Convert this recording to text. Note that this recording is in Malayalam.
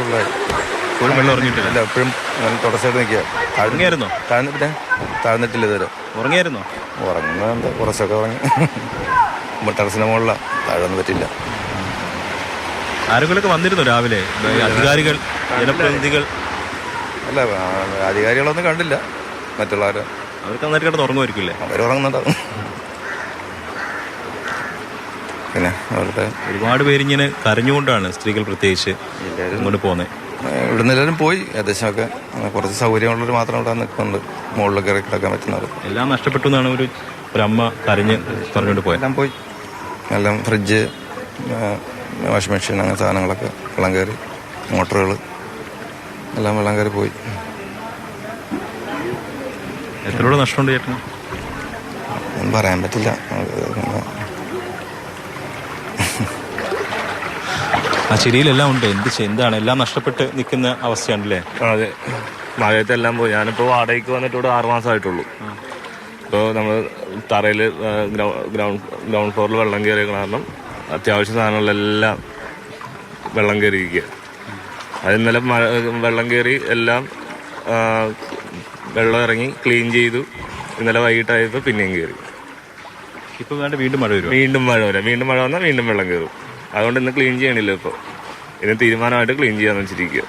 കൂടുതലായി. ഇപ്പോഴും വെള്ളം ഉറങ്ങിയിട്ടില്ല? അല്ല, എപ്പോഴും തുടർച്ചയായിട്ട് നിൽക്കുക. ഉറങ്ങിയായിരുന്നോ? പിന്നെ താഴ്ന്നിട്ടില്ല ഇതുവരെ. ഉറങ്ങിയായിരുന്നോ? ഉറങ്ങുന്ന എന്താ, കുറച്ചൊക്കെ ഉറങ്ങി. ടെറസിന് മുകളിലാണ്, താഴൊന്നും പറ്റില്ല. ആരെങ്കിലൊക്കെ വന്നിരുന്നു രാവിലെ? അധികാരികൾ, ജനപ്രതിനിധികൾ? അല്ല, അധികാരികളൊന്നും കണ്ടില്ല. മറ്റുള്ളവരെ അവർക്ക് നന്നായിട്ട് കിടന്ന് ഉറങ്ങുമായിരിക്കില്ലേ? അവർ ഉറങ്ങുന്നുണ്ടാവും. പിന്നെ അവരുടെ ഒരുപാട് പേരിങ്ങനെ കരഞ്ഞുകൊണ്ടാണ്, സ്ത്രീകൾ പ്രത്യേകിച്ച്, ഇങ്ങോട്ട് പോകുന്നത്. ഇവിടുന്ന് എല്ലാവരും പോയി ഏകദേശമൊക്കെ. കുറച്ച് സൗകര്യമുള്ളവർ മാത്രം ഇവിടെ നിൽക്കുന്നുണ്ട്, മുകളിൽ കയറി കിടക്കാൻ പറ്റുന്നത്. എല്ലാം നഷ്ടപ്പെട്ടു എന്നാണ് ഒരു അമ്മ കരഞ്ഞ് പറഞ്ഞുകൊണ്ട് പോയത്. എല്ലാം പോയി. എല്ലാം ഫ്രിഡ്ജ്, വാഷിംഗ് മെഷീൻ, അങ്ങനെ സാധനങ്ങളൊക്കെ വെള്ളം കയറി. മോട്ടറുകൾ എല്ലാം വെള്ളം കയറി പോയി. എത്ര രൂപ നഷ്ടമുണ്ട് ചേട്ടന്? ഒന്നും പറയാൻ പറ്റില്ല. ആ ചെടിയിലെല്ലാം ഉണ്ട്. എന്താണ് എല്ലാം നഷ്ടപ്പെട്ട് നിൽക്കുന്ന അവസ്ഥയാണല്ലേ? അതെ, മഴയത്തെല്ലാം പോയി. ഞാനിപ്പോൾ വാടകയ്ക്ക് വന്നിട്ട് ഇവിടെ 6 മാസമായിട്ടുള്ളൂ. ഇപ്പോൾ നമ്മൾ തറയിൽ ഗ്രൗണ്ട് ഫ്ലോറിൽ വെള്ളം കയറിയ കാരണം അത്യാവശ്യ സാധനങ്ങളെല്ലാം വെള്ളം കയറിയിരിക്കുക. അത് ഇന്നലെ വെള്ളം കയറി എല്ലാം വെള്ളം ഇറങ്ങി ക്ലീൻ ചെയ്തു. ഇന്നലെ വൈകിട്ടായപ്പോൾ പിന്നെയും കയറി. ഇപ്പോൾ വീണ്ടും മഴ വരും. വീണ്ടും മഴ വന്നാൽ വീണ്ടും വെള്ളം കയറും. അതുകൊണ്ട് ഇന്ന് ക്ലീൻ ചെയ്യണില്ല. ഇപ്പോൾ ഇതിന് തീരുമാനമായിട്ട് ക്ലീൻ ചെയ്യാന്ന് വെച്ചിരിക്കുക.